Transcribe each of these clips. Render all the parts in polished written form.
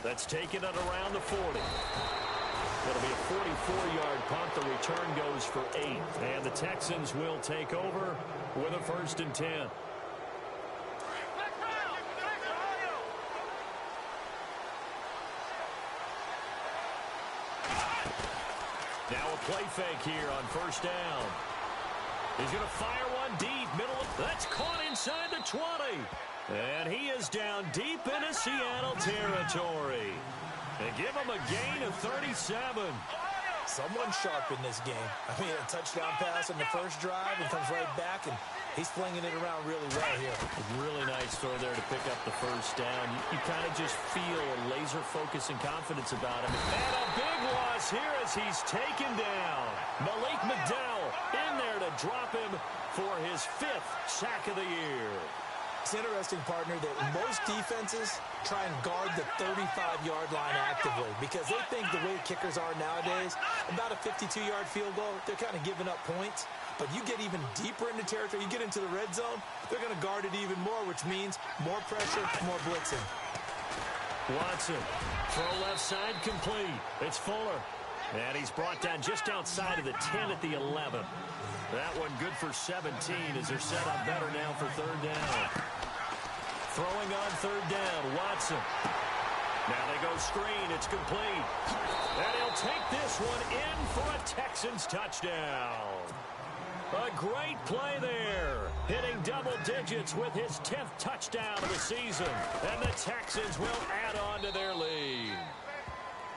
That's taken it around the 40. It'll be a 44-yard punt. The return goes for 8. And the Texans will take over with a 1st and 10. Now a play fake here on 1st down. He's going to fire one deep. Middle of, that's caught inside the 20. And he is down deep into Seattle territory. They give him a gain of 37. Someone sharp in this game. I mean, a touchdown pass on the first drive and comes right back, and he's flinging it around really well here. Really nice throw there to pick up the 1st down. You kind of just feel a laser focus and confidence about him. And a big loss here as he's taken down. Malik McDowell in there to drop him for his 5th sack of the year. It's interesting, partner, that most defenses try and guard the 35-yard line actively because they think the way kickers are nowadays, about a 52-yard field goal, they're kind of giving up points. But you get even deeper into territory, you get into the red zone, they're going to guard it even more, which means more pressure, more blitzing. Watson, throw left side complete. It's Fuller. And he's brought down just outside of the 10 at the 11. That one good for 17 as they're set up better now for 3rd down. Throwing on 3rd down, Watson. Now they go screen, it's complete. And he'll take this one in for a Texans touchdown. A great play there. Hitting double digits with his 10th touchdown of the season. And the Texans will add on to their lead.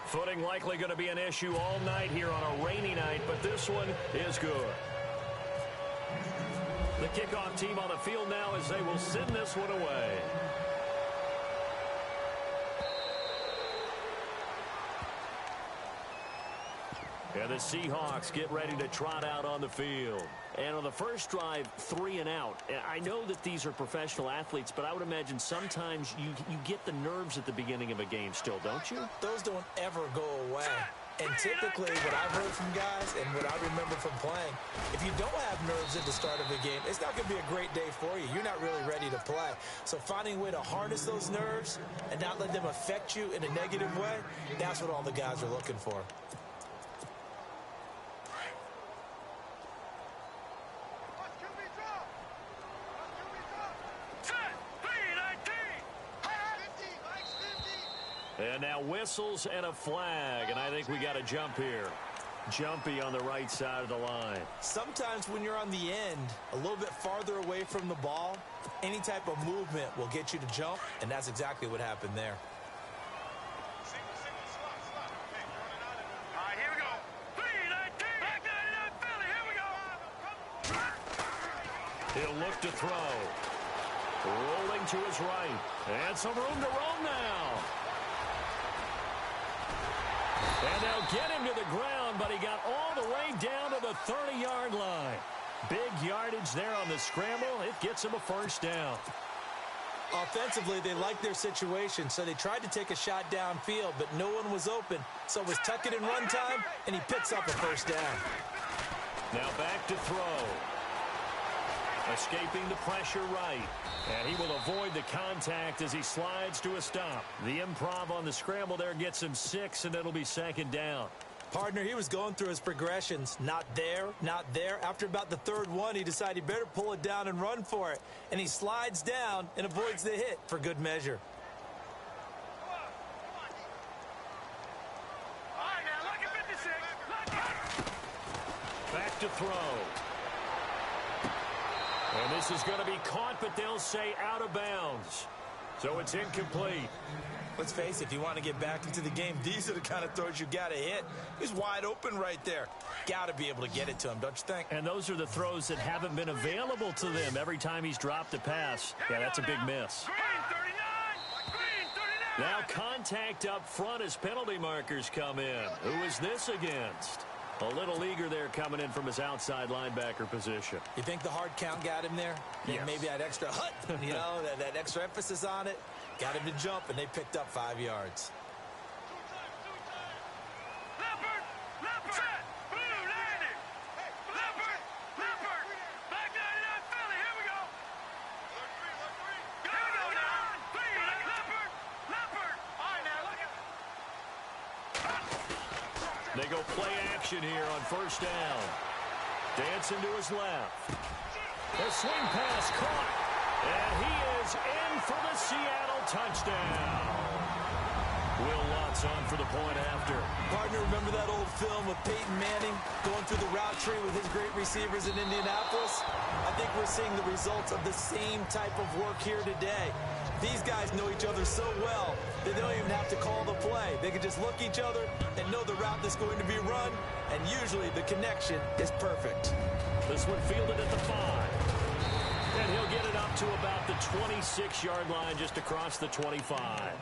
Footing likely going to be an issue all night here on a rainy night, but this one is good. The kickoff team on the field now as they will send this one away. And the Seahawks get ready to trot out on the field. And on the first drive, 3 and out. I know that these are professional athletes, but I would imagine sometimes you get the nerves at the beginning of a game still, don't you? Those don't ever go away. And typically, what I've heard from guys and what I remember from playing, if you don't have nerves at the start of a game, it's not going to be a great day for you. You're not really ready to play. So finding a way to harness those nerves and not let them affect you in a negative way, that's what all the guys are looking for. And now whistles and a flag, and I think we got a jump here. Jumpy on the right side of the line. Sometimes when you're on the end, a little bit farther away from the ball, any type of movement will get you to jump, and that's exactly what happened there. All right, here we go. 3-19. Back 99 Philly. Here we go. He'll look to throw. Rolling to his right. And some room to roam now. And they'll get him to the ground, but he got all the way down to the 30-yard line. Big yardage there on the scramble. It gets him a 1st down. Offensively, they liked their situation, so they tried to take a shot downfield, but no one was open. So it was tuck it and run time, and he picks up a 1st down. Now back to throw. Escaping the pressure right. And he will avoid the contact as he slides to a stop. The improv on the scramble there gets him 6, and it'll be 2nd down. Partner, he was going through his progressions. Not there, not there. After about the 3rd one, he decided he better pull it down and run for it. And he slides down and avoids the hit for good measure. All right, now, look at 56. Back to throw. And this is going to be caught, but they'll say out of bounds. So it's incomplete. Let's face it, if you want to get back into the game, these are the kind of throws you got to hit. He's wide open right there. Got to be able to get it to him, don't you think? And those are the throws that haven't been available to them every time he's dropped a pass. Yeah, that's a big miss. Green 39. Green 39. Now contact up front as penalty markers come in. Who is this against? A little eager there coming in from his outside linebacker position. You think the hard count got him there? Yes. Maybe that extra hut, you know, that extra emphasis on it. Got him to jump, and they picked up 5 yards. Leopard. Leopard. Set. Blue 90. Leopard. Leopard. Back 99 Philly. Here we go. Go now. Leopard. Leopard. All right, now, look at They go play action here on first down. Dancing to his left. The swing pass caught. And he is in for the Seattle touchdown. Will Lutz on for the point after. Partner, remember that old film of Peyton Manning going through the route tree with his great receivers in Indianapolis? I think we're seeing the results of the same type of work here today. These guys know each other so well that they don't even have to call the play. They can just look each other and know the route that's going to be run, and usually the connection is perfect. This one fielded at the 5. And he'll get it up to about the 26-yard line just across the 25.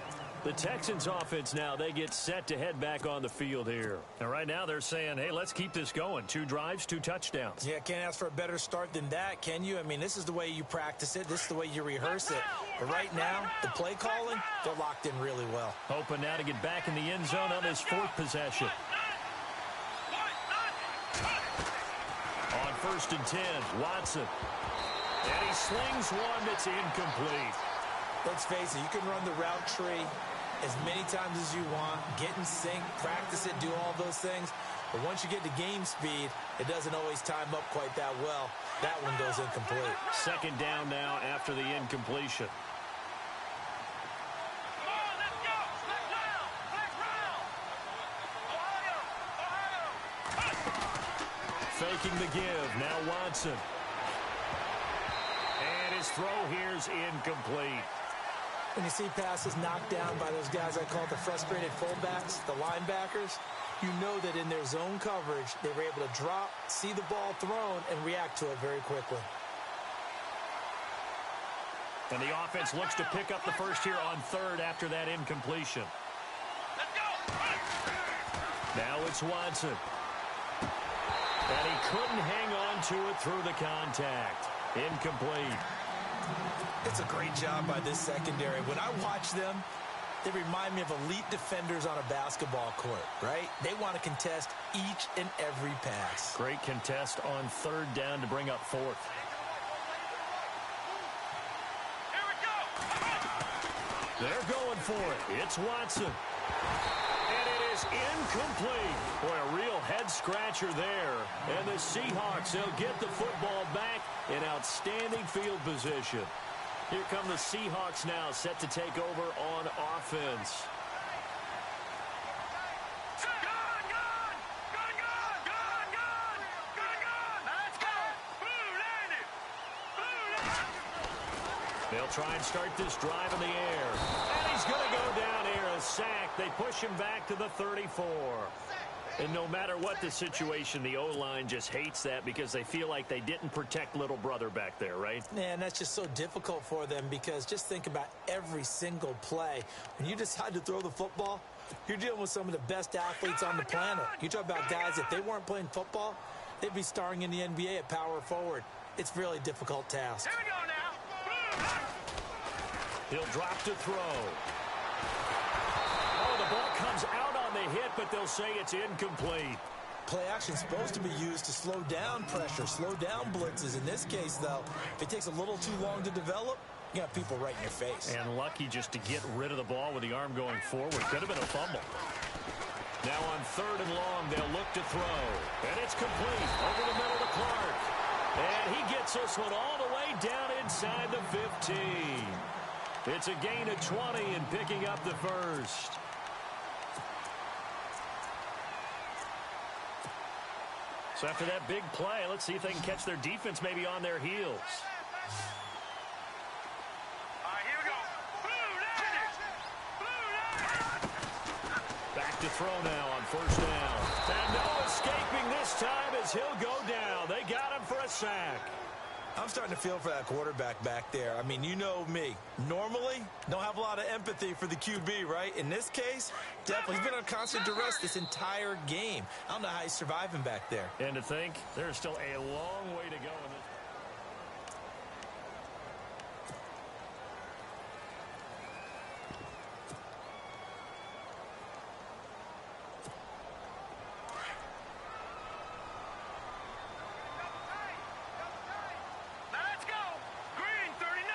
The Texans offense now, they get set to head back on the field here. And right now they're saying, hey, let's keep this going. 2 drives, 2 touchdowns. Yeah, can't ask for a better start than that, can you? I mean, this is the way you practice it. This is the way you rehearse it. But right now, the play calling, they're locked in really well. Hoping now to get back in the end zone on his 4th possession. On 1st and 10, Watson. And he slings one that's incomplete. Let's face it, you can run the route tree as many times as you want, get in sync, practice it, do all those things. But once you get to game speed, it doesn't always time up quite that well. That one goes incomplete. 2nd down now after the incompletion. Faking the give, now Watson. And his throw here's incomplete. When you see passes knocked down by those guys I call the frustrated fullbacks, the linebackers, you know that in their zone coverage, they were able to drop, see the ball thrown, and react to it very quickly. And the offense looks to pick up the first here on 3rd after that incompletion. Now it's Watson. And he couldn't hang on to it through the contact. Incomplete. It's a great job by this secondary. When I watch them, they remind me of elite defenders on a basketball court, right? They want to contest each and every pass. Great contest on 3rd down to bring up 4th. They're going for it. It's Watson. And it is incomplete. Boy, a real head-scratcher there. And the Seahawks, they'll get the football back in outstanding field position. Here come the Seahawks now, set to take over on offense. They'll try and start this drive in the air. And he's going to go down here, a sack. They push him back to the 34. And no matter what the situation, the O-line just hates that because they feel like they didn't protect little brother back there, right? Man, that's just so difficult for them because just think about every single play. When you decide to throw the football, you're dealing with some of the best athletes on the planet. You talk about guys, if they weren't playing football, they'd be starring in the NBA at power forward. It's a really difficult task. Here we go now. He'll drop to throw. Oh, the ball comes out on the hit, but they'll say it's incomplete. Play action's supposed to be used to slow down pressure, slow down blitzes. In this case, though, if it takes a little too long to develop, you got people right in your face. And lucky just to get rid of the ball with the arm going forward. Could have been a fumble. Now on 3rd and long, they'll look to throw. And it's complete over the middle to Clark. And he gets this one all the way down inside the 15. It's a gain of 20 and picking up the first. So after that big play, let's see if they can catch their defense maybe on their heels. All right, here we go. Back to throw now on 1st down. And no escaping this time as he'll go down. They got him for a sack. I'm starting to feel for that quarterback back there. I mean, you know me. Normally, don't have a lot of empathy for the QB, right? In this case, definitely. He's been on constant duress this entire game. I don't know how he's surviving back there. And to think, there's still a long way to go in this. Let's go. Green 39.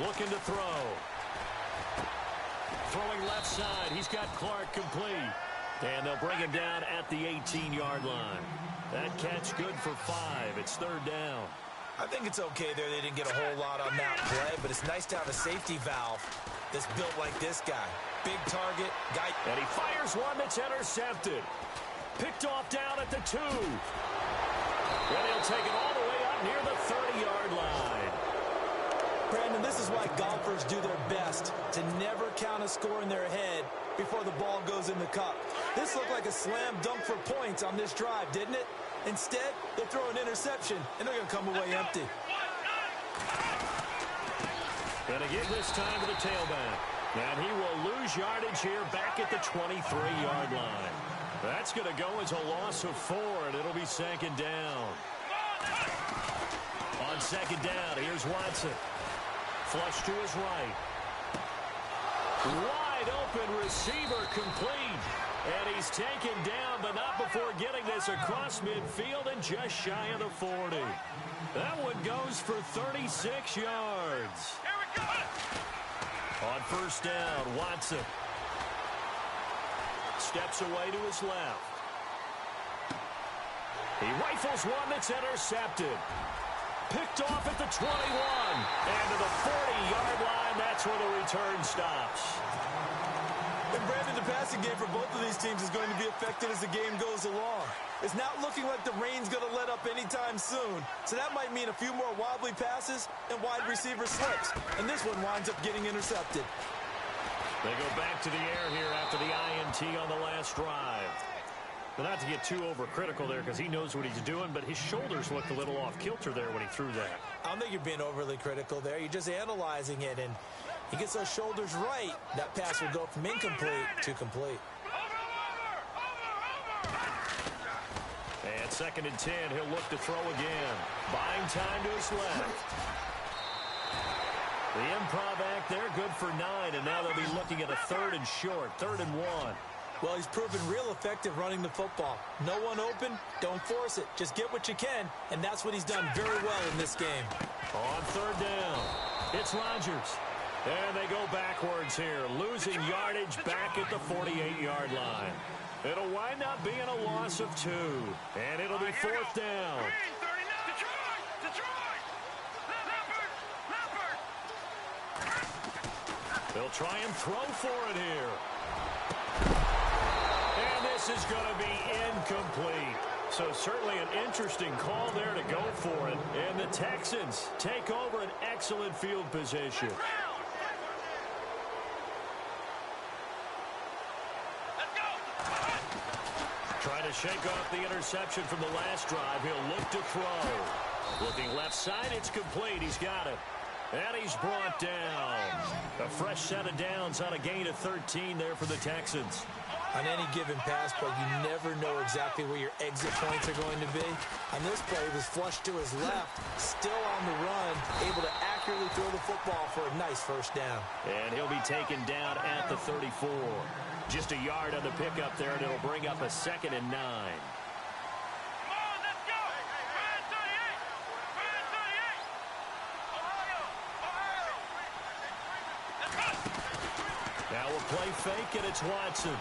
Looking to throw. throwing left side. He's got Clark complete. And they'll bring him down at the 18-yard line. That catch good for 5. It's third down. I think it's okay there. They didn't get a whole lot on that play, but it's nice to have a safety valve that's built like this guy. Big target, guy. And he fires one that's intercepted. Picked off down at the 2. And he'll take it all the way up near the 30-yard line. Brandon, this is why golfers do their best to never count a score in their head before the ball goes in the cup. This looked like a slam dunk for points on this drive, didn't it? Instead, they throw an interception, and they're going to come away empty. Going to give this time to the tailback. And he will lose yardage here back at the 23-yard line. That's going to go as a loss of 4, and it'll be second down. On second down, here's Watson. Flush to his right. Wide open receiver complete. And he's taken down, but not before getting this across midfield and just shy of the 40. That one goes for 36 yards. Here we go. On first down, Watson steps away to his left. He rifles one that's intercepted. Picked off at the 21. And to the 40-yard line, that's where the return stops. And Brandon, the passing game for both of these teams is going to be affected as the game goes along. It's not looking like the rain's going to let up anytime soon. So that might mean a few more wobbly passes and wide receiver slips. And this one winds up getting intercepted. They go back to the air here after the INT on the last drive. But not to get too overcritical there because he knows what he's doing, but his shoulders looked a little off kilter there when he threw that. I don't think you're being overly critical there. You're just analyzing it, and he gets those shoulders right. That pass will go from incomplete to complete. And second and 10, he'll look to throw again. Buying time to his left. The improv act there, good for 9, and now they'll be looking at a third and short, 3rd and 1. Well, he's proven real effective running the football. No one open, don't force it. Just get what you can, and that's what he's done very well in this game. On third down, it's Rodgers. And they go backwards here, losing yardage back at the 48-yard line. It'll wind up being a loss of 2, and it'll be fourth down. They'll try and throw for it here. And this is going to be incomplete. So certainly an interesting call there to go for it. And the Texans take over an excellent field position. Trying to shake off the interception from the last drive. He'll look to throw. Looking left side, it's complete. He's got it. And he's brought down. A fresh set of downs on a gain of 13 there for the Texans. On any given pass play, you never know exactly where your exit points are going to be. On this play, he was flushed to his left, still on the run, able to accurately throw the football for a nice first down. And he'll be taken down at the 34. Just a yard on the pickup there, and it'll bring up a 2nd and 9. Now a play fake, and it's Watson.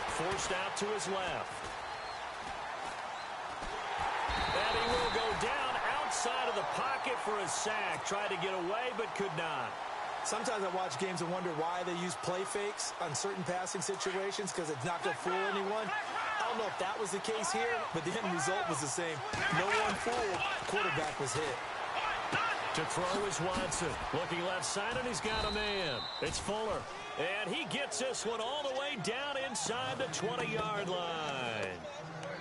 Forced out to his left. And he will go down outside of the pocket for a sack. Tried to get away, but could not. Sometimes I watch games and wonder why they use play fakes on certain passing situations, because it's not going to fool anyone. I don't know if that was the case here, but the end result was the same. No one fooled. Quarterback was hit. To throw is Watson. Looking left side, and he's got a man. It's Fuller. And he gets this one all the way down inside the 20-yard line.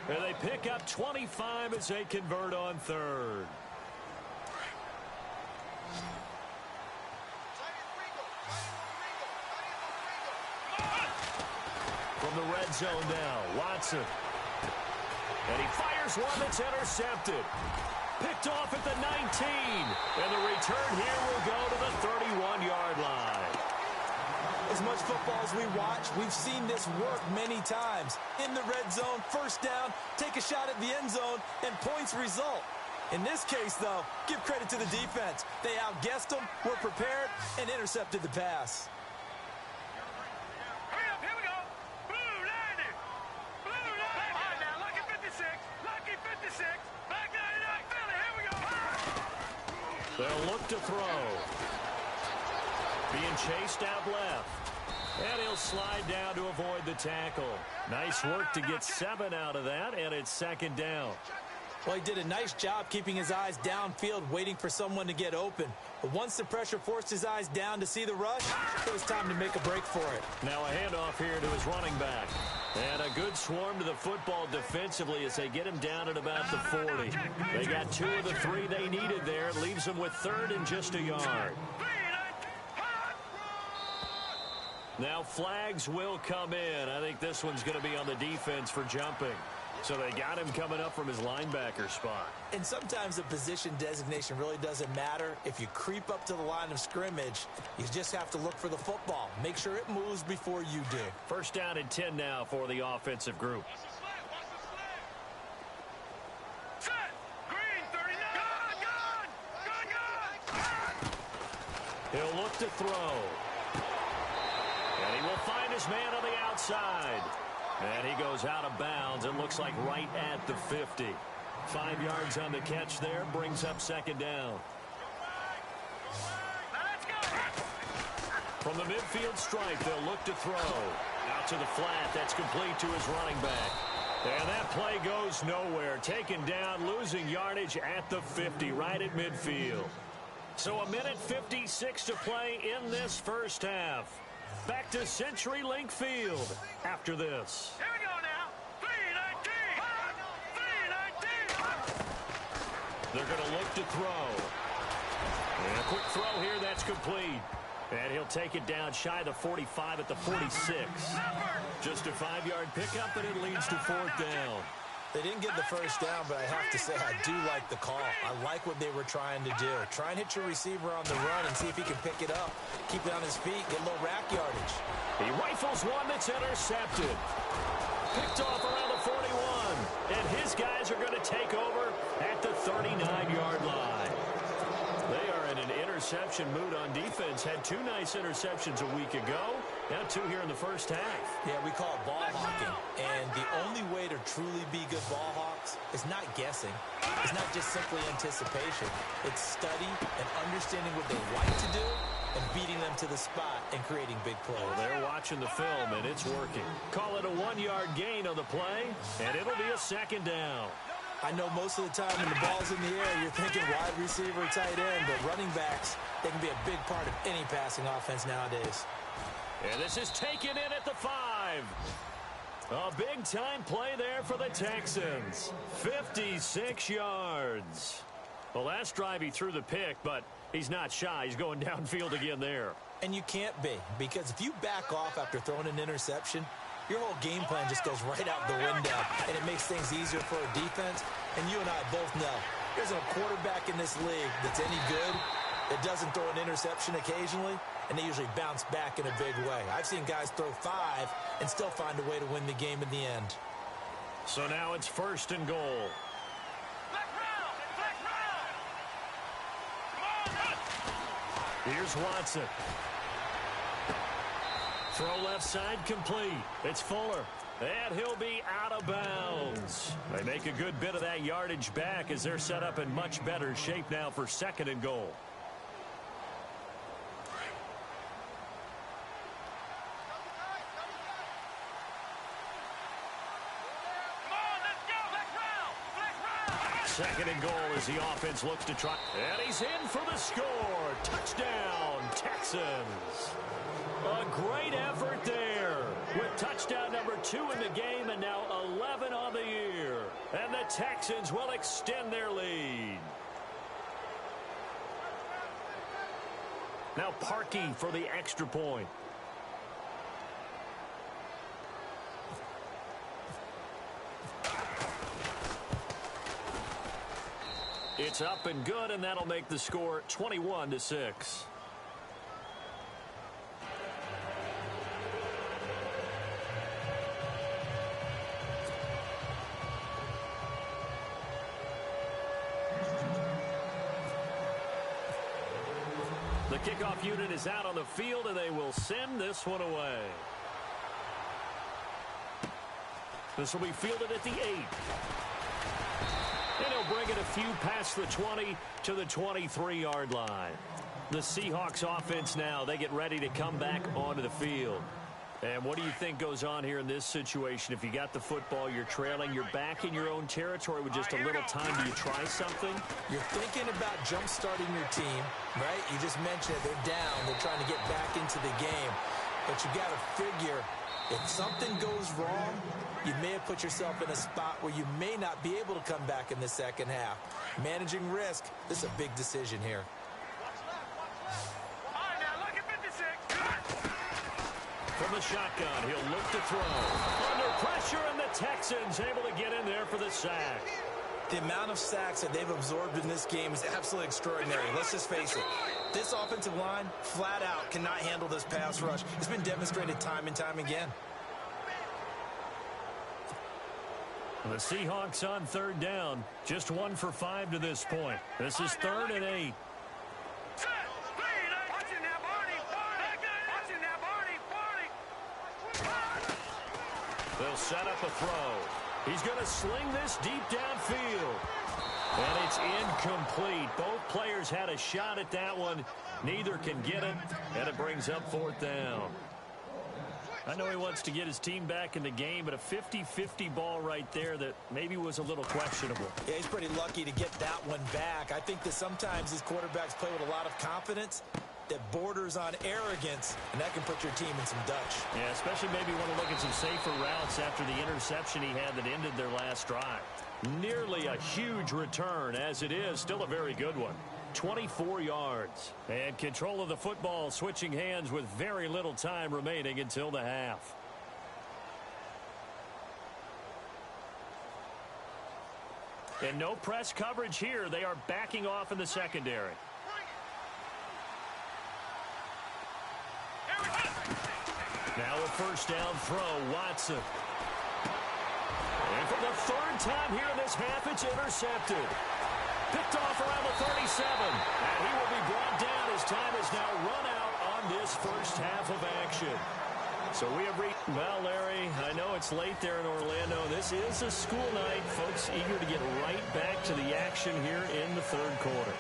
And they pick up 25 as they convert on third. From the red zone now, Watson. And he fires one that's intercepted. Picked off at the 19. And the return here will go to the 31-yard line. As much football as we watch, we've seen this work many times. In the red zone, first down, take a shot at the end zone, and points result. In this case, though, give credit to the defense. They outguessed them, were prepared, and intercepted the pass. They'll look to throw. Being chased out left. And he'll slide down to avoid the tackle. Nice work to get 7 out of that, and it's second down. Well, he did a nice job keeping his eyes downfield, waiting for someone to get open. But once the pressure forced his eyes down to see the rush, it was time to make a break for it. Now a handoff here to his running back. And a good swarm to the football defensively as they get him down at about the 40. They got 2 of the 3 they needed there. It leaves them with 3rd and just a yard. Now flags will come in. I think this one's going to be on the defense for jumping. So they got him coming up from his linebacker spot. And sometimes the position designation really doesn't matter. If you creep up to the line of scrimmage, you just have to look for the football. Make sure it moves before you do. First down and 10 now for the offensive group. Set. Green, 39. Gun. He'll look to throw. And he will find his man on the outside. And he goes out of bounds. It looks like right at the 50. 5 yards on the catch there. Brings up second down. Let's go. From the midfield stripe, they'll look to throw. Out to the flat. That's complete to his running back. And that play goes nowhere. Taken down, losing yardage at the 50, right at midfield. So 1:56 to play in this first half. Back to CenturyLink Field after this. Here we go now. 319. 319. They're going to look to throw. And a quick throw here, that's complete. And he'll take it down shy of the 45 at the 46. Just a 5-yard pickup, and it leads to 4th down. They didn't get the first down, but I have to say I do like the call. I like what they were trying to do. Try and hit your receiver on the run and see if he can pick it up. Keep it on his feet, get a little rack yardage. He rifles one that's intercepted. Picked off around the 41. And his guys are going to take over at the 39-yard line. They are in an interception mood on defense. Had 2 nice interceptions a week ago. Now 2 here in the first half. Yeah, we call it ball hawking. And the only way to truly be good ball hawks is not guessing. It's not just simply anticipation. It's study and understanding what they like to do and beating them to the spot and creating big plays. Well, they're watching the film, and it's working. Call it a 1-yard gain on the play, and it'll be a second down. I know most of the time when the ball's in the air, you're thinking wide receiver, tight end, but running backs, they can be a big part of any passing offense nowadays. And this is taken in at the 5. A big-time play there for the Texans. 56 yards. The last drive he threw the pick, but he's not shy. He's going downfield again there. And you can't be, because if you back off after throwing an interception, your whole game plan just goes right out the window, and it makes things easier for a defense. And you and I both know there's a quarterback in this league that's any good that doesn't throw an interception occasionally, and they usually bounce back in a big way. I've seen guys throw 5 and still find a way to win the game in the end. So now it's 1st and goal. Here's Watson. Throw left side complete. It's Fuller. And he'll be out of bounds. They make a good bit of that yardage back as they're set up in much better shape now for 2nd and goal. Second and goal as the offense looks to try. And he's in for the score. Touchdown, Texans. A great effort there with touchdown number 2 in the game and now 11 on the year. And the Texans will extend their lead. Now Parkey for the extra point. It's up and good, and that'll make the score 21-6. The kickoff unit is out on the field, and they will send this one away. This will be fielded at the 8. And he'll bring it a few past the 20 to the 23-yard line. The Seahawks offense now, they get ready to come back onto the field. And what do you think goes on here in this situation? If you got the football, you're trailing, you're back in your own territory with just a little time. Do you try something? You're thinking about jump-starting your team, right? You just mentioned it. They're down. They're trying to get back into the game. But you got to figure, if something goes wrong, you may have put yourself in a spot where you may not be able to come back in the second half. Managing risk, this is a big decision here. From the shotgun, he'll look to throw. Under pressure, and the Texans able to get in there for the sack. The amount of sacks that they've absorbed in this game is absolutely extraordinary. Let's just face it. This offensive line, flat out, cannot handle this pass rush. It's been demonstrated time and time again. The Seahawks on third down. Just 1 for 5 to this point. This is 3rd and 8. They'll set up a throw. He's going to sling this deep downfield. And it's incomplete. Both players had a shot at that one. Neither can get it. And it brings up 4th down. I know he wants to get his team back in the game, but a 50-50 ball right there that maybe was a little questionable. Yeah, he's pretty lucky to get that one back. I think that sometimes these quarterbacks play with a lot of confidence that borders on arrogance, and that can put your team in some Dutch. Yeah, especially maybe want to look at some safer routes after the interception he had that ended their last drive. Nearly a huge return, as it is still a very good one. 24 yards. And control of the football switching hands with very little time remaining until the half. And no press coverage here. They are backing off in the secondary. Now a first down throw, Watson. And for the 3rd time here in this half, it's intercepted. Picked off around the 37. And he will be brought down as time has now run out on this first half of action. So we have reached, well, Larry, I know it's late there in Orlando. This is a school night. Folks eager to get right back to the action here in the 3rd quarter.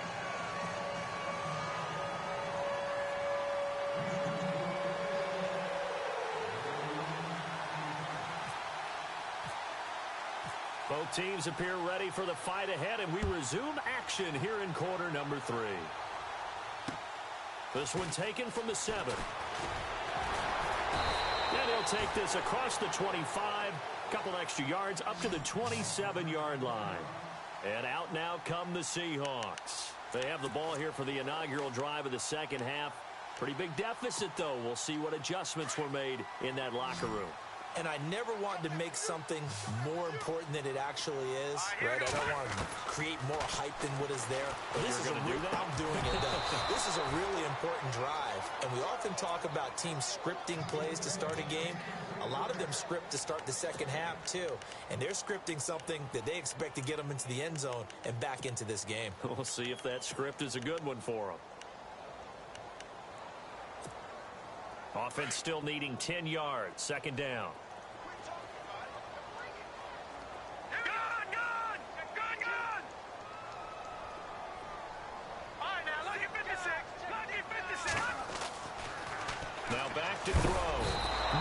Both teams appear ready for the fight ahead, and we resume action here in quarter number 3. This one taken from the 7. And he'll take this across the 25, couple extra yards up to the 27-yard line. And out now come the Seahawks. They have the ball here for the inaugural drive of the second half. Pretty big deficit, though. We'll see what adjustments were made in that locker room. And I never wanted to make something more important than it actually is, right? I don't want to create more hype than what is there. But this is I'm doing it. This is a really important drive. And we often talk about teams scripting plays to start a game. A lot of them script to start the second half, too. And they're scripting something that they expect to get them into the end zone and back into this game. We'll see if that script is a good one for them. Offense still needing 10 yards. Second down. Now back to throw.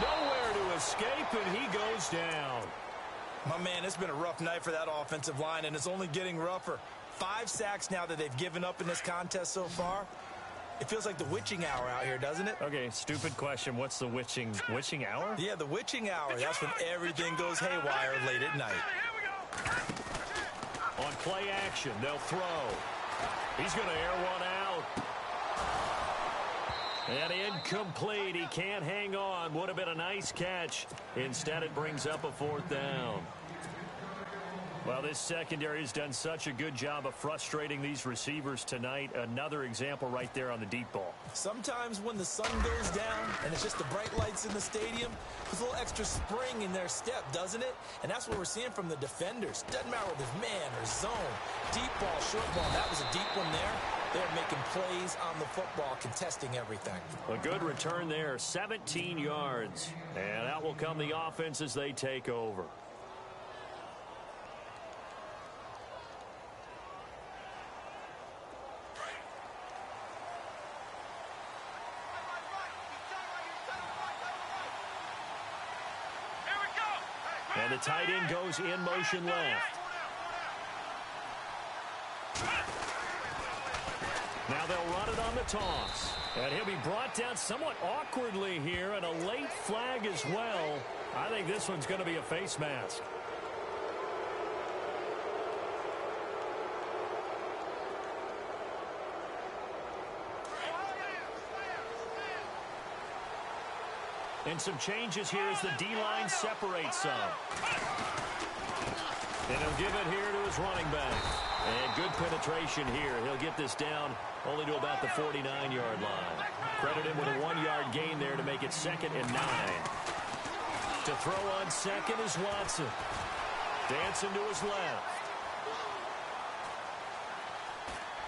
Nowhere to escape, and he goes down. My man, it's been a rough night for that offensive line, and it's only getting rougher. 5 sacks now that they've given up in this contest so far. It feels like the witching hour out here, doesn't it? Okay, stupid question. What's the witching hour? Yeah, the witching hour. That's when everything goes haywire late at night. On play action, they'll throw. He's going to air one out. And incomplete. He can't hang on. Would have been a nice catch. Instead, it brings up a 4th down. Well, this secondary has done such a good job of frustrating these receivers tonight. Another example right there on the deep ball. Sometimes when the sun goes down and it's just the bright lights in the stadium, there's a little extra spring in their step, doesn't it? And that's what we're seeing from the defenders. Doesn't matter whether it's man or zone. Deep ball, short ball. That was a deep one there. They're making plays on the football, contesting everything. A good return there, 17 yards. And out will come the offense as they take over. And the tight end goes in motion left. Now they'll run it on the toss. And he'll be brought down somewhat awkwardly here, and a late flag as well. I think this one's going to be a face mask. And some changes here as the D-line separates some. And he'll give it here to his running back. And good penetration here. He'll get this down only to about the 49-yard line. Credit him with a 1-yard gain there to make it 2nd and 9. To throw on second is Watson. Dancing to his left.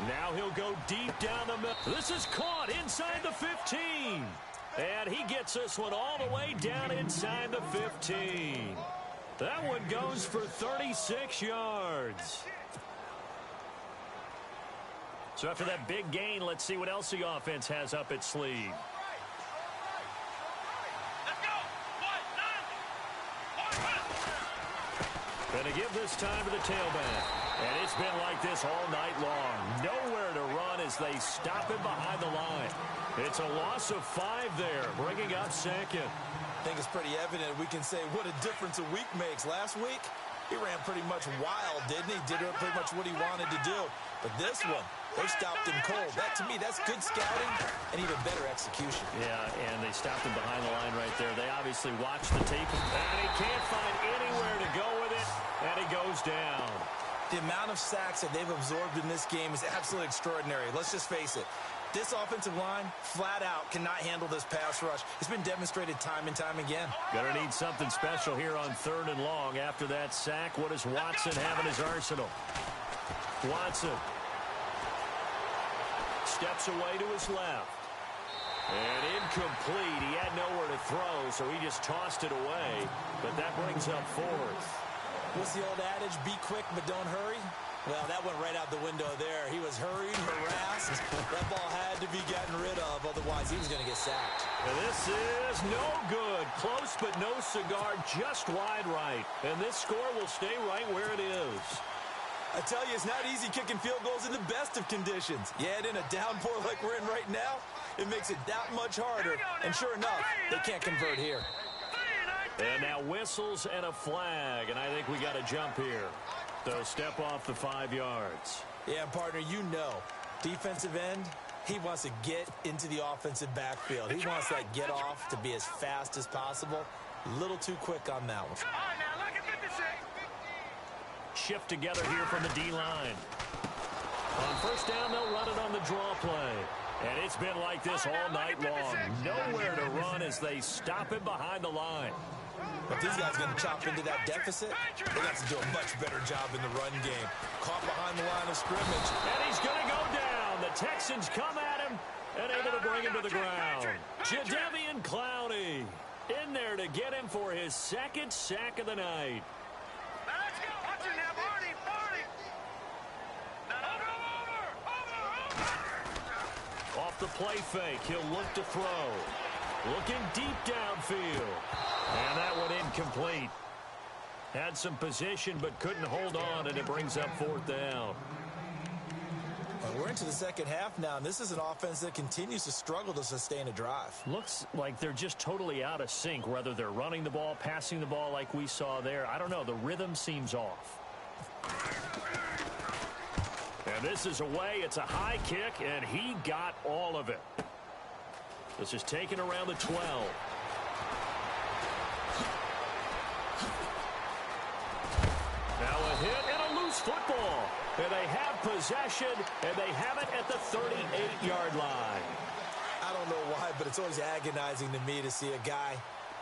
Now he'll go deep down the middle. This is caught inside the 15. And he gets this one all the way down inside the 15. That one goes for 36 yards. So after that big gain, let's see what else the offense has up its sleeve. Gonna give this time to the tailback. And it's been like this all night long. Nowhere to run as they stop him behind the line. It's a loss of 5 there, bringing up 2nd. I think it's pretty evident we can say what a difference a week makes. Last week, he ran pretty much wild, didn't he? Did pretty much what he wanted to do. But this one, they stopped him cold. That, to me, that's good scouting and even better execution. Yeah, and they stopped him behind the line right there. They obviously watched the tape, and he can't find anywhere to go with it, and he goes down. The amount of sacks that they've absorbed in this game is absolutely extraordinary. Let's just face it. This offensive line, flat out, cannot handle this pass rush. It's been demonstrated time and time again. Gonna need something special here on 3rd and long. After that sack, what does Watson have in his arsenal? Watson steps away to his left. And incomplete. He had nowhere to throw, so he just tossed it away. But that brings up 4th. What's the old adage? Be quick, but don't hurry. Well, that went right out the window there. He was hurried, harassed. That ball had to be gotten rid of, otherwise he was going to get sacked. And this is no good. Close, but no cigar, just wide right. And this score will stay right where it is. I tell you, it's not easy kicking field goals in the best of conditions. Yet in a downpour like we're in right now, it makes it that much harder. And sure enough, they can't convert here. And now whistles and a flag, and I think we got to jump here. So step off the 5 yards. Yeah, partner, you know, defensive end, he wants to get into the offensive backfield. He wants that get off to be as fast as possible. A little too quick on that one. Shift together here from the D-line. On 1st down, they'll run it on the draw play. And it's been like this all night long. Nowhere to run as they stop him behind the line. If these guys are going to chop into that deficit, they got to do a much better job in the run game. Caught behind the line of scrimmage. And he's going to go down. The Texans come at him and able to bring him to the ground. Jadeveon Clowney in there to get him for his 2nd sack of the night. Off the play fake, he'll look to throw. Looking deep downfield. And that one incomplete. Had some position but couldn't hold on, and it brings up 4th down. Well, we're into the 2nd half now, and this is an offense that continues to struggle to sustain a drive. Looks like they're just totally out of sync, whether they're running the ball, passing the ball like we saw there. I don't know. The rhythm seems off. And this is away. It's a high kick, and he got all of it. This is taken around the 12. Now a hit and a loose football. And they have possession, and they have it at the 38-yard line. I don't know why, but it's always agonizing to me to see a guy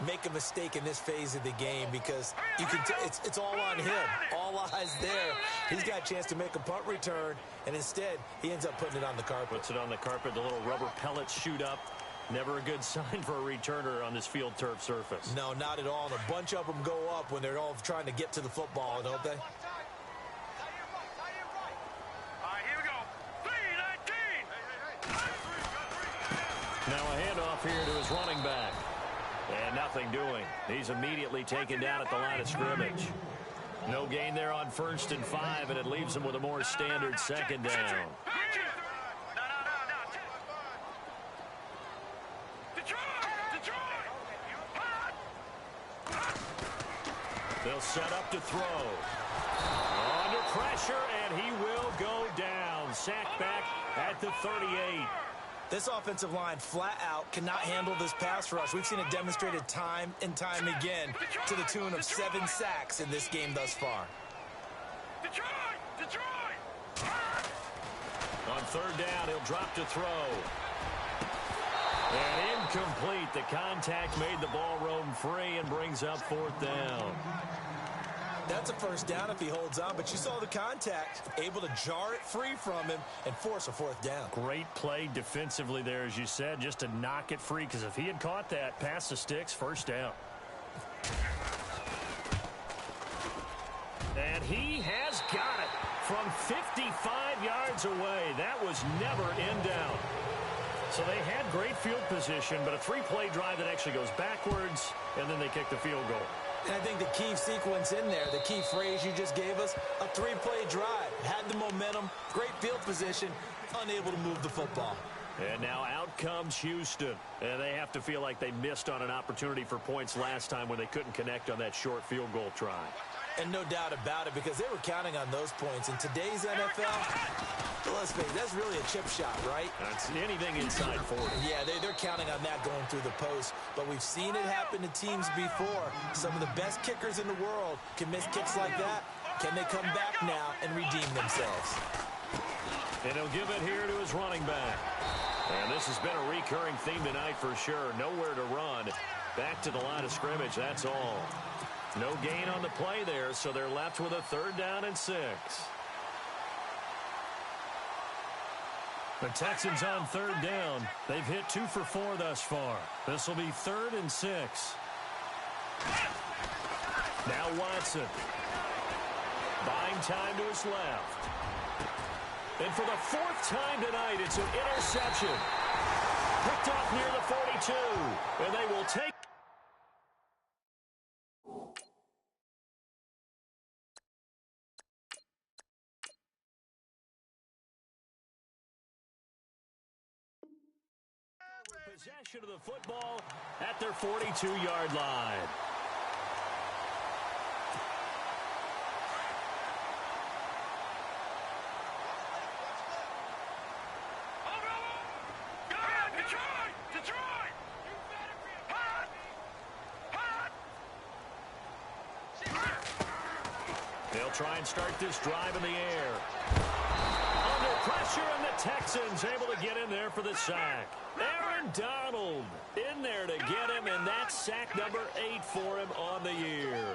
make a mistake in this phase of the game, because you can it's all on him. All eyes there. He's got a chance to make a punt return, and instead he ends up putting it on the carpet. Puts it on the carpet. The little rubber pellets shoot up. Never a good sign for a returner on this field turf surface. No, not at all. And a bunch of them go up when they're all trying to get to the football, don't they? Now a handoff here to his running back. And nothing doing. He's immediately taken down at the line of scrimmage. No gain there on 1st and 5, and it leaves him with a more standard second down. They'll set up to throw. Under pressure, and he will go down. Sacked back at the 38. This offensive line flat out cannot handle this pass rush. We've seen it demonstrated time and time again to the tune of 7 sacks in this game thus far. On 3rd down, he'll drop to throw. And incomplete. The contact made the ball roam free and brings up 4th down. That's a 1st down if he holds on, but you saw the contact, able to jar it free from him and force a 4th down. Great play defensively there, as you said, just to knock it free, because if he had caught that, past the sticks, 1st down. And he has got it from 55 yards away. That was never in doubt. So they had great field position, but a 3-play drive that actually goes backwards, and then they kick the field goal. And I think the key sequence in there, the key phrase you just gave us, a 3-play drive. Had the momentum, great field position, unable to move the football. And now out comes Houston. And they have to feel like they missed on an opportunity for points last time when they couldn't connect on that short field goal try. And no doubt about it, because they were counting on those points. In today's NFL, let's face it, that's really a chip shot, right? That's anything inside 40. Yeah, they're counting on that going through the post. But we've seen it happen to teams before. Some of the best kickers in the world can miss kicks like that. Can they come back now and redeem themselves? And he'll give it here to his running back. And this has been a recurring theme tonight for sure. Nowhere to run. Back to the line of scrimmage, that's all. No gain on the play there, so they're left with a 3rd down and 6. The Texans on 3rd down. They've hit 2 for 4 thus far. This will be 3rd and 6. Now Watson. Buying time to his left. And for the 4th time tonight, it's an interception. Picked off near the 42. And they will take. Possession of the football at their 42-yard line. They'll try and start this drive in the air. Under pressure, and the Texans able to get in there for the sack. Aaron Donald in there to get him, and that's sack number 8 for him on the year.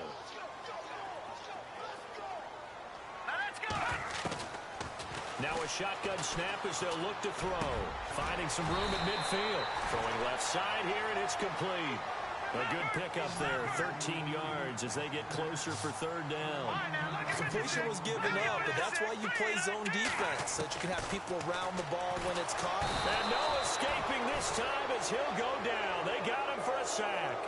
Now a shotgun snap as they'll look to throw. Finding some room at midfield. Throwing left side here, and it's complete. A good pickup there, 13 yards as they get closer for 3rd down. Completion was given up, but that's why you play zone defense, so that you can have people around the ball when it's caught. And no escaping this time as he'll go down. They got him for a sack.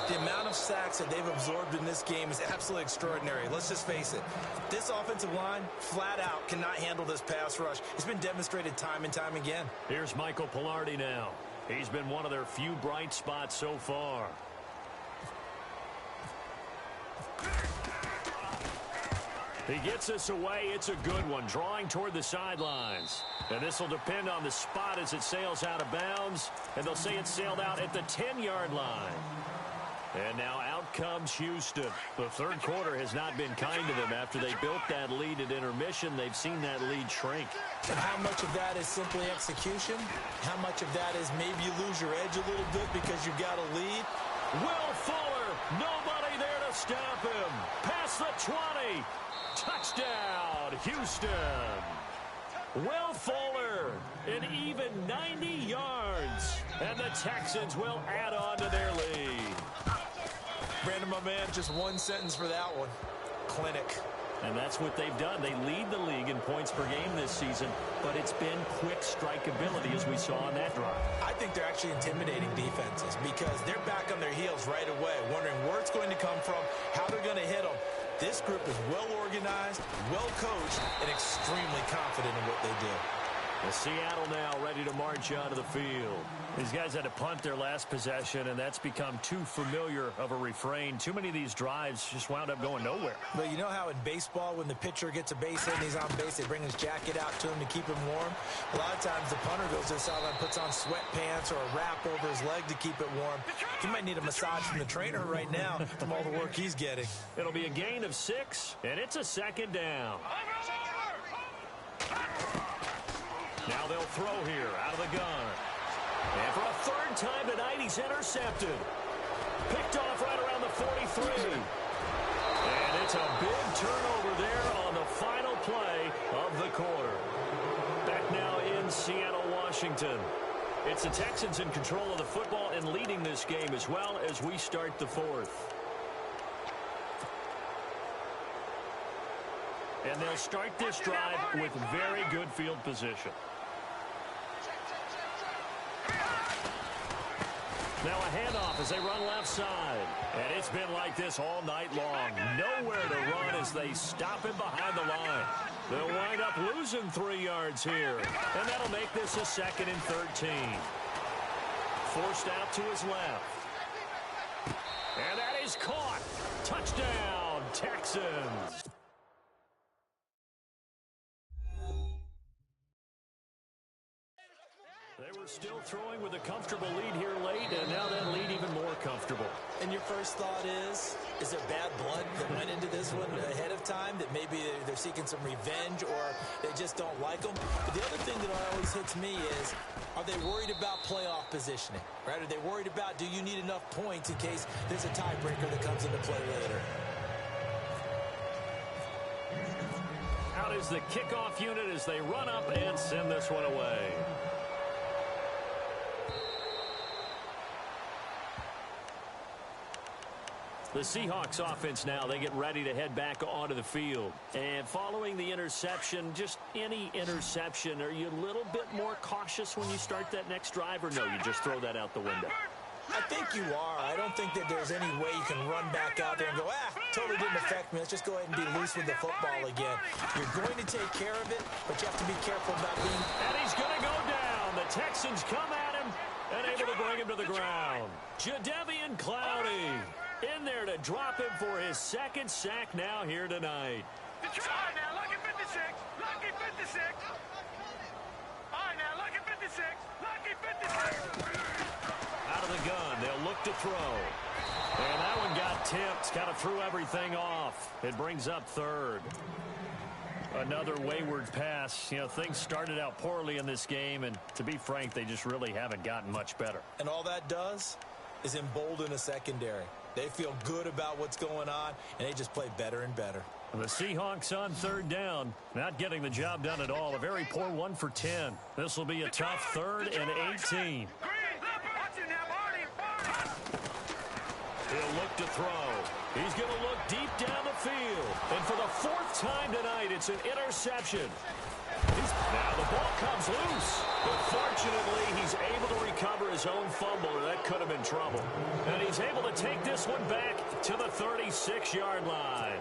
The amount of sacks that they've absorbed in this game is absolutely extraordinary. Let's just face it. This offensive line, flat out, cannot handle this pass rush. It's been demonstrated time and time again. Here's Michael Pilardi now. He's been one of their few bright spots so far. He gets us away. It's a good one. Drawing toward the sidelines. And this will depend on the spot as it sails out of bounds. And they'll say it sailed out at the 10-yard line. And now out comes Houston. The 3rd quarter has not been kind to them. After they built that lead at intermission, they've seen that lead shrink. And how much of that is simply execution? How much of that is maybe you lose your edge a little bit because you've got a lead? Will Fuller, nobody there to stop him. Past the 20. Touchdown, Houston. Will Fuller, an even 90 yards. And the Texans will add on to their lead. Brandon, my man, just one sentence for that one. Clinic. And that's what they've done. They lead the league in points per game this season, but it's been quick strikeability as we saw on that drive. I think they're actually intimidating defenses because they're back on their heels right away, wondering where it's going to come from, how they're going to hit them. This group is well organized, well coached, and extremely confident in what they do. Well, Seattle now ready to march onto the field. These guys had to punt their last possession, and that's become too familiar of a refrain. Too many of these drives just wound up going nowhere. But you know how in baseball, when the pitcher gets a base hit and he's on base, they bring his jacket out to him to keep him warm? A lot of times the punter goes to the sideline, puts on sweatpants or a wrap over his leg to keep it warm. He might need a massage from the trainer right now from all the work he's getting. It'll be a gain of 6, and it's a second down. Now they'll throw here out of the gun. And for a third time tonight, he's intercepted. Picked off right around the 43. And it's a big turnover there on the final play of the quarter. Back now in Seattle, Washington. It's the Texans in control of the football and leading this game as well as we start the fourth. And they'll start this drive with very good field position. Now a handoff as they run left side. And it's been like this all night long. Nowhere to run as they stop him behind the line. They'll wind up losing 3 yards here. And that'll make this a 2nd and 13. Forced out to his left. And that is caught. Touchdown, Texans. They were still throwing with a comfortable lead here late, and now that lead even more comfortable. And your first thought is there bad blood that went into this one ahead of time, that maybe they're seeking some revenge or they just don't like them? But the other thing that always hits me is, are they worried about playoff positioning? Right? Are they worried about, do you need enough points in case there's a tiebreaker that comes into play later? Out is the kickoff unit as they run up and send this one away. The Seahawks offense now, they get ready to head back onto the field. And following the interception, just any interception, are you a little bit more cautious when you start that next drive, or no, you just throw that out the window? I think you are. I don't think that there's any way you can run back out there and go, totally didn't affect me. Let's just go ahead and be loose with the football again. You're going to take care of it, but you have to be careful about being... And he's going to go down. The Texans come at him and able to bring him to the ground. Jadeveon Clowney in there to drop him for his 2nd sack now here tonight. All right, now, lucky 56. Lucky 56. All right, now, lucky 56. Lucky 56. Out of the gun, they'll look to throw. And that one got tipped, kind of threw everything off. It brings up 3rd. Another wayward pass. You know, things started out poorly in this game, and to be frank, they just really haven't gotten much better. And all that does is embolden a secondary. They feel good about what's going on, and they just play better and better. The Seahawks on 3rd down, not getting the job done at all. A very poor 1 for 10. This will be a tough 3rd and 18. He'll look to throw. He's going to look deep down the field. And for the 4th time tonight, it's an interception. Now the ball comes loose. But fortunately, he's able to recover his own fumble, or that could have been trouble. And he's able to take this one back to the 36-yard line.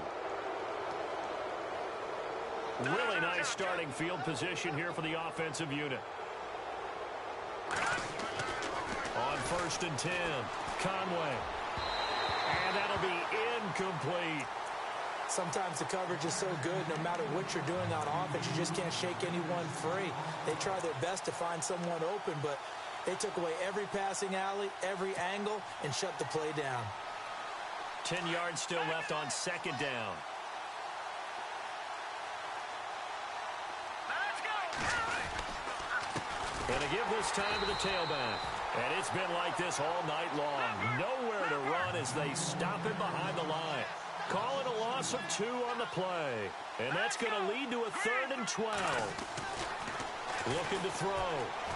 Really nice starting field position here for the offensive unit. On 1st and 10, Conway. And that'll be incomplete. Sometimes the coverage is so good, no matter what you're doing on offense, you just can't shake anyone free. They try their best to find someone open, but they took away every passing alley, every angle, and shut the play down. 10 yards still left on 2nd down. Going to give this time to the tailback. And it's been like this all night long. Nowhere to run as they stop him behind the line. Calling a loss of 2 on the play. And that's going to lead to a 3rd and 12. Looking to throw.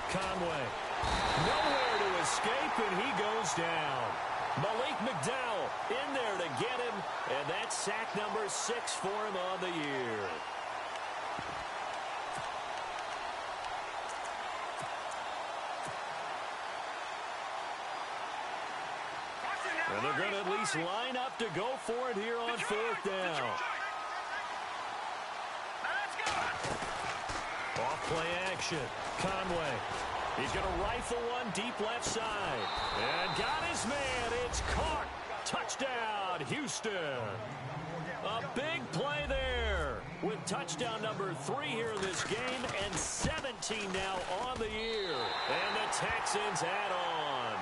Conway. Nowhere to escape, and he goes down. Malik McDowell in there to get him, and that's sack number 6 for him on the year. And they're going to at least line up to go for it here on 4th down. Off play action. Conway. He's going to rifle one deep left side. And got his man. It's caught. Touchdown, Houston. A big play there with touchdown number 3 here in this game and 17 now on the year. And the Texans add on.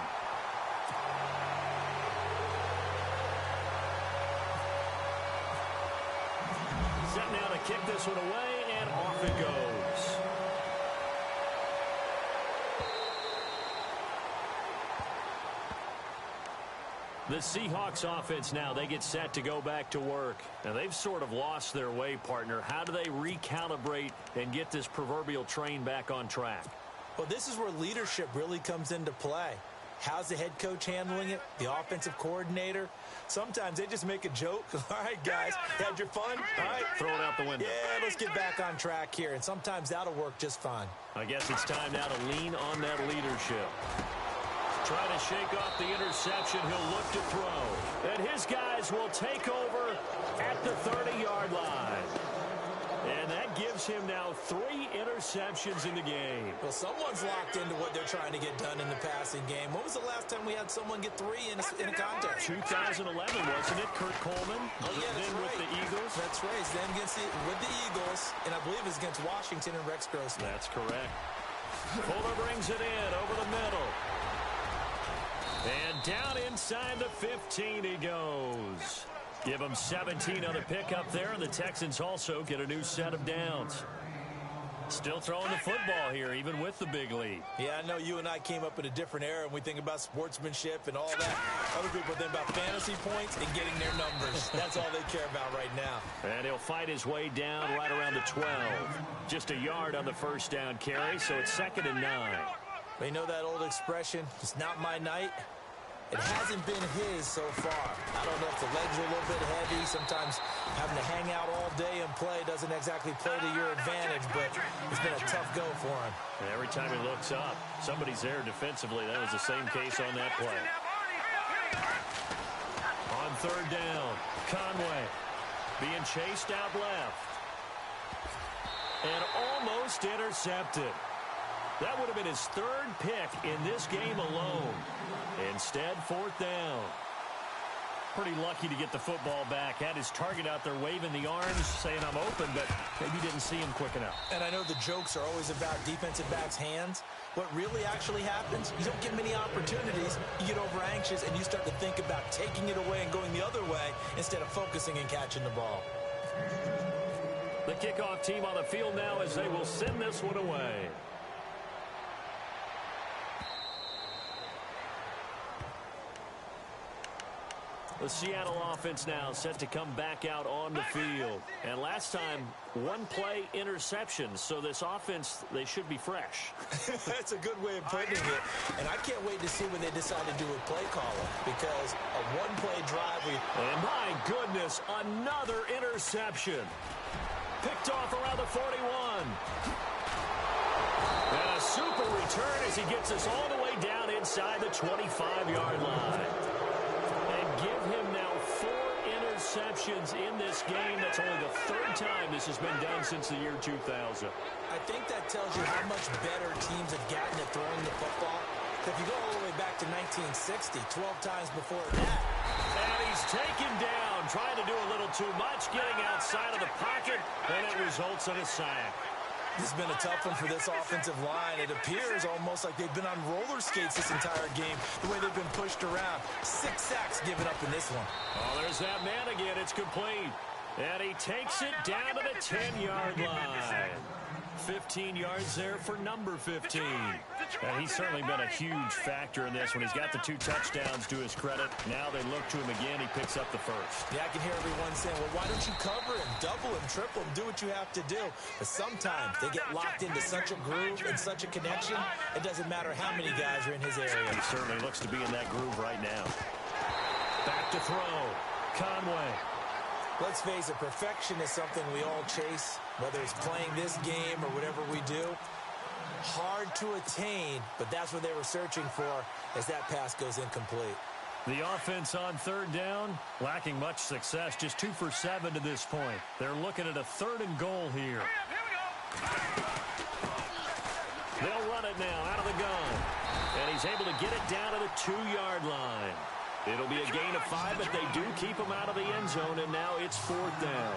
Set now to kick this one away, and off it goes. The Seahawks offense now, they get set to go back to work. Now, they've sort of lost their way, partner. How do they recalibrate and get this proverbial train back on track? Well, this is where leadership really comes into play. How's the head coach handling it? The offensive coordinator? Sometimes they just make a joke. All right, guys, had your fun? All right. Throw it out the window. Yeah, let's get back on track here. And sometimes that'll work just fine. I guess it's time now to lean on that leadership. Try to shake off the interception. He'll look to throw. And his guys will take over at the 30-yard line. And that gives him now 3 interceptions in the game. Well, someone's locked into what they're trying to get done in the passing game. When was the last time we had someone get 3 in a contest? 2011, wasn't it? Kurt Coleman. Oh, yeah, that's then right. with the Eagles. That's right. Then with the Eagles, and I believe it's against Washington and Rex Grossman. That's correct. Fuller brings it in over the middle. And down inside the 15 he goes. Give them 17 on the pickup there, and the Texans also get a new set of downs. Still throwing the football here, even with the big lead. Yeah, I know you and I came up in a different era, and we think about sportsmanship and all that. Other people think about fantasy points and getting their numbers. That's all they care about right now. And he'll fight his way down right around the 12. Just a yard on the first down carry, so it's 2nd and 9. They know that old expression, it's not my night. It hasn't been his so far. I don't know if the legs are a little bit heavy. Sometimes having to hang out all day and play doesn't exactly play to your advantage, but it's been a tough go for him. And every time he looks up, somebody's there defensively. That was the same case on that play. On 3rd down, Conway being chased out left. And almost intercepted. That would have been his 3rd pick in this game alone. Instead, 4th down. Pretty lucky to get the football back. Had his target out there waving the arms, saying I'm open, but maybe didn't see him quick enough. And I know the jokes are always about defensive backs' hands. What really actually happens, you don't get many opportunities. You get over anxious, and you start to think about taking it away and going the other way instead of focusing and catching the ball. The kickoff team on the field now as they will send this one away. The Seattle offense now set to come back out on the field. And last time, 1-play interception. So this offense, they should be fresh. That's a good way of putting it. And I can't wait to see what they decide to do with play calling. Because a 1-play drive. And my goodness, another interception. Picked off around the 41. And a super return as he gets us all the way down inside the 25-yard line. Give him now 4 interceptions in this game. That's only the 3rd time this has been done since the year 2000. I think that tells you how much better teams have gotten at throwing the football. If you go all the way back to 1960, 12 times before that. And he's taken down, trying to do a little too much, getting outside of the pocket, and it results in a sack. This has been a tough one for this offensive line. It appears almost like they've been on roller skates this entire game, the way they've been pushed around. 6 sacks given up in this one. Oh, there's that man again. It's complete. And he takes it down to the 10-yard line. 15 yards there for number 15. And he's certainly been a huge factor in this when he's got the 2 touchdowns to his credit. Now they look to him again. He picks up the first. Yeah, I can hear everyone saying, well, why don't you cover him, double him, triple him, do what you have to do. But sometimes they get locked into such a groove and such a connection, it doesn't matter how many guys are in his area. He certainly looks to be in that groove right now. Back to throw. Conway. Let's face it, perfection is something we all chase, whether it's playing this game or whatever we do. Hard to attain, but that's what they were searching for as that pass goes incomplete. The offense on third down, lacking much success, just 2 for 7 to this point. They're looking at a 3rd and goal here. They'll run it now out of the gun. And he's able to get it down to the 2-yard line. It'll be a gain of 5, but they do keep him out of the end zone, and now it's 4th down.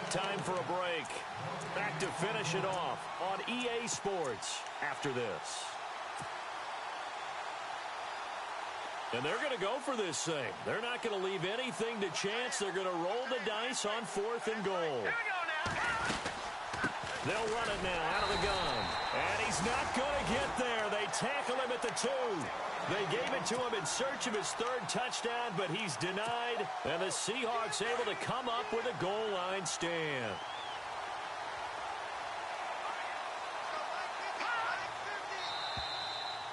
Time for a break. Back to finish it off on EA Sports after this. And they're going to go for this thing. They're not going to leave anything to chance. They're going to roll the dice on 4th and goal. They'll run it now out of the gun. And he's not going to get there. They tackle him at the 2. They gave it to him in search of his 3rd touchdown, but he's denied. And the Seahawks able to come up with a goal line stand.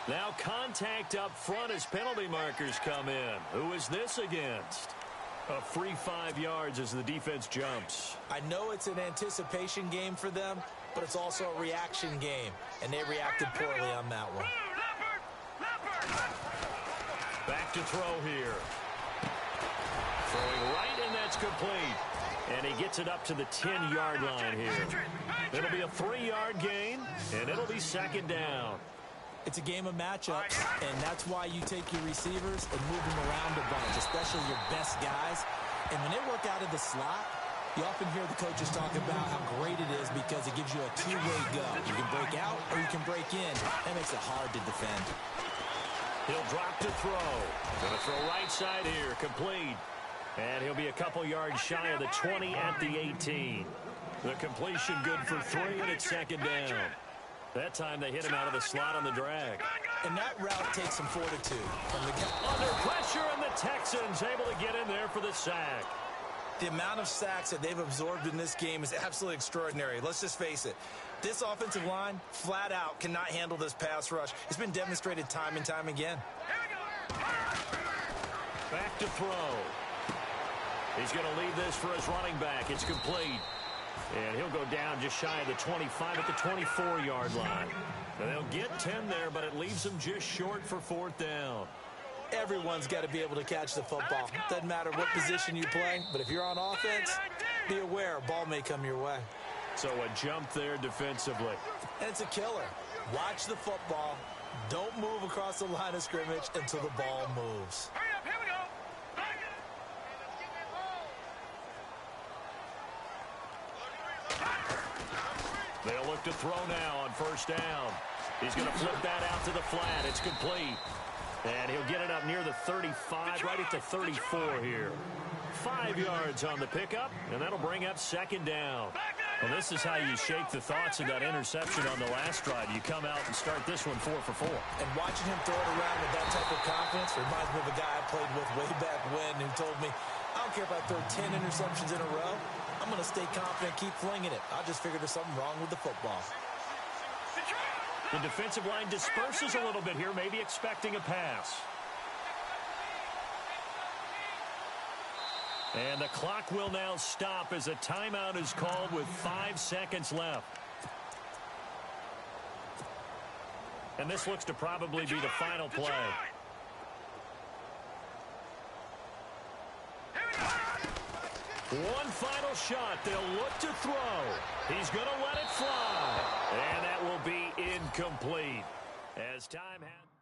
Now contact up front as penalty markers come in. Who is this against? A free 5 yards as the defense jumps. I know it's an anticipation game for them, but it's also a reaction game, and they reacted poorly on that one. Back to throw here. Throwing right, and that's complete. And he gets it up to the 10-yard line here. It'll be a 3-yard gain, and it'll be 2nd down. It's a game of matchups, and that's why you take your receivers and move them around a bunch, especially your best guys. And when they work out of the slot, you often hear the coaches talk about how great it is because it gives you a 2-way go. You can break out or you can break in. That makes it hard to defend. He'll drop to throw. Gonna throw right side here, complete. And he'll be a couple yards shy of the 20 at the 18. The completion good for 3, and it's 2nd down. That time they hit him out of the slot on the drag. And that route takes some fortitude from the guy. Under pressure, and the Texans able to get in there for the sack. The amount of sacks that they've absorbed in this game is absolutely extraordinary. Let's just face it. This offensive line, flat out, cannot handle this pass rush. It's been demonstrated time and time again. Back to throw. He's going to leave this for his running back. It's complete. And he'll go down just shy of the 25 at the 24-yard line. And they'll get 10 there, but it leaves them just short for 4th down. Everyone's got to be able to catch the football. Doesn't matter what position you play, but if you're on offense, be aware a ball may come your way. So a jump there defensively. And it's a killer. Watch the football. Don't move across the line of scrimmage until the ball moves. They'll look to throw now on 1st down. He's going to flip that out to the flat. It's complete. And he'll get it up near the 35, right at the 34 here. 5 yards on the pickup, and that'll bring up 2nd down. Well, this is how you shake the thoughts of that interception on the last drive. You come out and start this one 4 for 4. And watching him throw it around with that type of confidence reminds me of a guy I played with way back when who told me, I don't care if I throw 10 interceptions in a row. I'm going to stay confident, keep flinging it. I just figured there's something wrong with the football. The defensive line disperses a little bit here, maybe expecting a pass. And the clock will now stop as a timeout is called with 5 seconds left. And this looks to probably be the final play. One final shot. They'll look to throw. He's going to let it fly. And that will be incomplete. As time has...